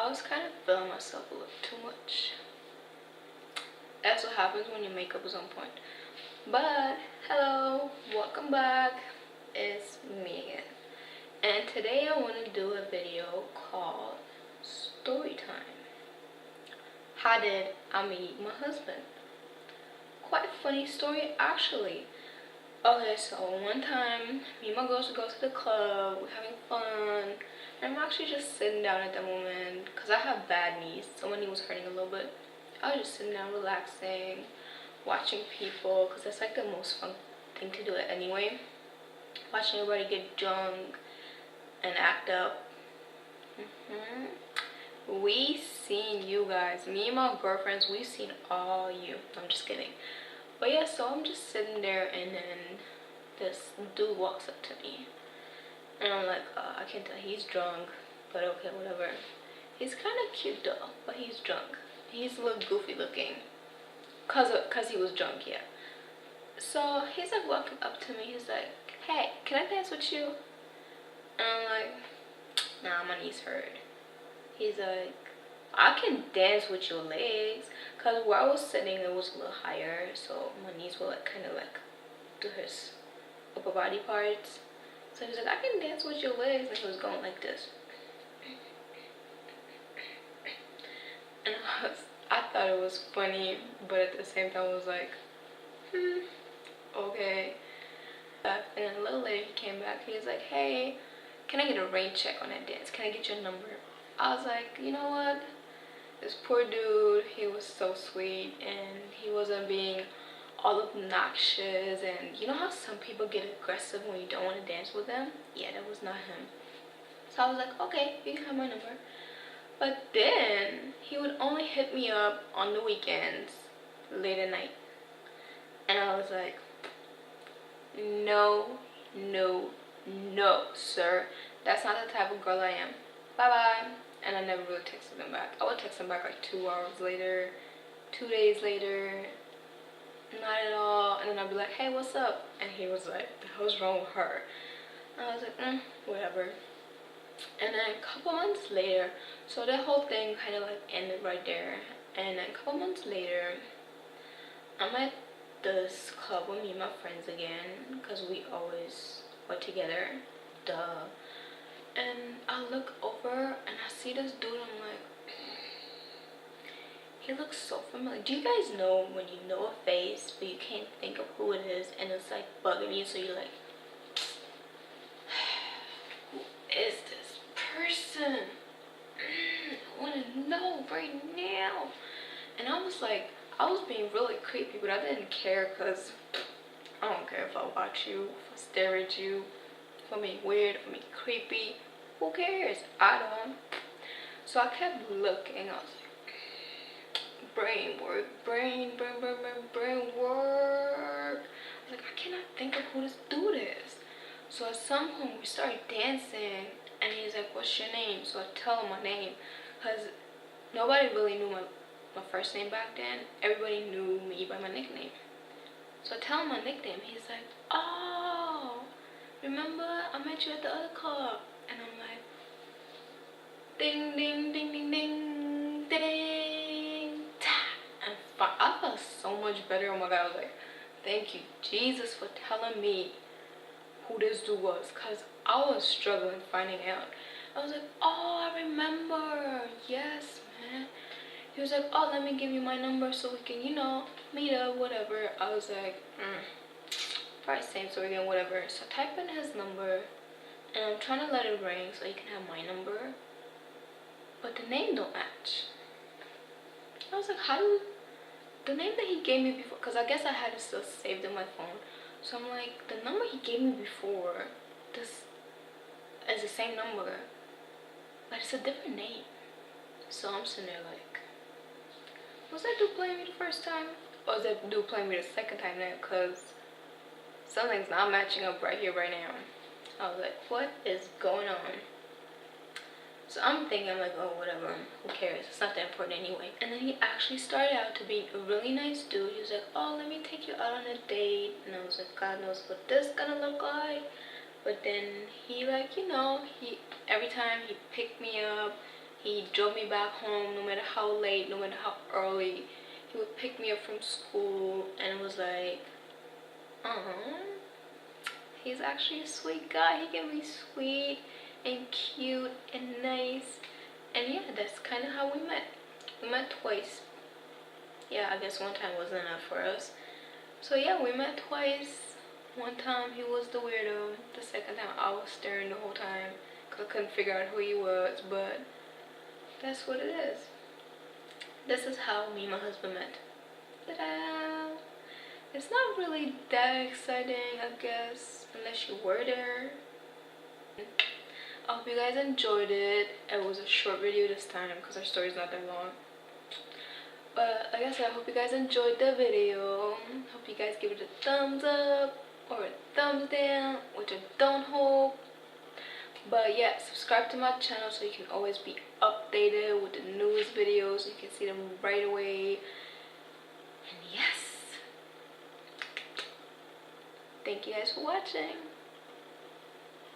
I was kind of feeling myself a little too much. That's what happens when your makeup is on point. But hello, welcome back. It's me again. And today I want to do a video called Story Time. How did I meet my husband? Quite a funny story actually. Okay, so one time, me and my girls would go to the club, we're having fun, and I'm actually just sitting down at the moment, because I have bad knees, so my knee was hurting a little bit. I was just sitting down relaxing, watching people, because that's like the most fun thing to do anyway. Watching everybody get drunk and act up. We seen you guys, me and my girlfriends, we seen all you. I'm just kidding. But yeah, so I'm just sitting there, and then this dude walks up to me, and I'm like, I can't tell, he's drunk, but okay, whatever. He's kind of cute though, but he's drunk. He's a little goofy looking, cause he was drunk, yeah. So he's like walking up to me, he's like, hey, can I dance with you? And I'm like, nah, my knees hurt. He's like, I can dance with your legs, cause where I was sitting it was a little higher, so my knees were like kind of like to his upper body parts. So he was like, I can dance with your legs, and he was going like this. And I thought it was funny, but at the same time I was like, okay. And then a little later he came back, he was like, hey, can I get a rain check on that dance? Can I get your number? I was like, you know what? This poor dude, he was so sweet, and he wasn't being all obnoxious, and you know how some people get aggressive when you don't want to dance with them? Yeah, that was not him. So I was like, okay, you can have my number. But then he would only hit me up on the weekends, late at night. And I was like, no, sir. That's not the type of girl I am. Bye-bye. And I never really texted him back. I would text him back like 2 hours later, 2 days later, not at all. And then I'd be like, hey, what's up? And he was like, the hell's wrong with her? And I was like, whatever. And then a couple months later, so that whole thing kind of like ended right there. And then a couple months later, I'm at this club with me and my friends again, because we always were together, duh. And I look over and I see this dude, I'm like, he looks so familiar. Do you guys know when you know a face but you can't think of who it is, and it's like bugging you, so you're like, who is this person? I want to know right now. And I was like, I was being really creepy, but I didn't care, because I don't care if I watch you, if I stare at you, if I'm being weird, if I'm being creepy. Who cares? I don't. So I kept looking. I was like, brain work, brain work. I was like, I cannot think of who this dude is. So at some point we started dancing, and he's like, what's your name? So I tell him my name, because nobody really knew my first name back then. Everybody knew me by my nickname. So I tell him my nickname. He's like, oh, remember I met you at the other club? And I'm like, ding, ding, ding, ding, ding, ding, ta. And I felt so much better. Oh my God, I was like, thank you, Jesus, for telling me who this dude was, because I was struggling finding out. I was like, oh, I remember. Yes, man. He was like, oh, let me give you my number so we can, meet up, whatever. I was like, probably same story again, whatever. So I type in his number, and I'm trying to let it ring so he can have my number, but the name don't match. I was like, the name that he gave me before, because I guess I had it still saved in my phone. So I'm like, the number he gave me before, this is the same number, but it's a different name. So I'm sitting there like, was that dude playing me the first time? Or was that dude playing me the second time now? Because something's not matching up right here, right now. I was like, what is going on? So I'm thinking, I'm like, oh, whatever, who cares? It's not that important anyway. And then he actually started out to be a really nice dude. He was like, oh, let me take you out on a date. And I was like, God knows what this gonna look like. But then he, like, he every time he picked me up, He drove me back home no matter how late, no matter how early. He would pick me up from school, and it was like, he's actually a sweet guy. He can be sweet and cute and nice. And yeah, that's kind of how we met. We met twice. Yeah, I guess one time wasn't enough for us. So yeah, we met twice. One time he was the weirdo. The second time I was staring the whole time because I couldn't figure out who he was. But that's what it is. This is how me and my husband met. Ta-da! It's not really that exciting, I guess, unless you were there. I hope you guys enjoyed it. It was a short video this time because our story's not that long. But like I said, I hope you guys enjoyed the video. Hope you guys give it a thumbs up or a thumbs down, which I don't hope. But yeah, subscribe to my channel so you can always be updated with the newest videos. You can see them right away. And yes, thank you guys for watching.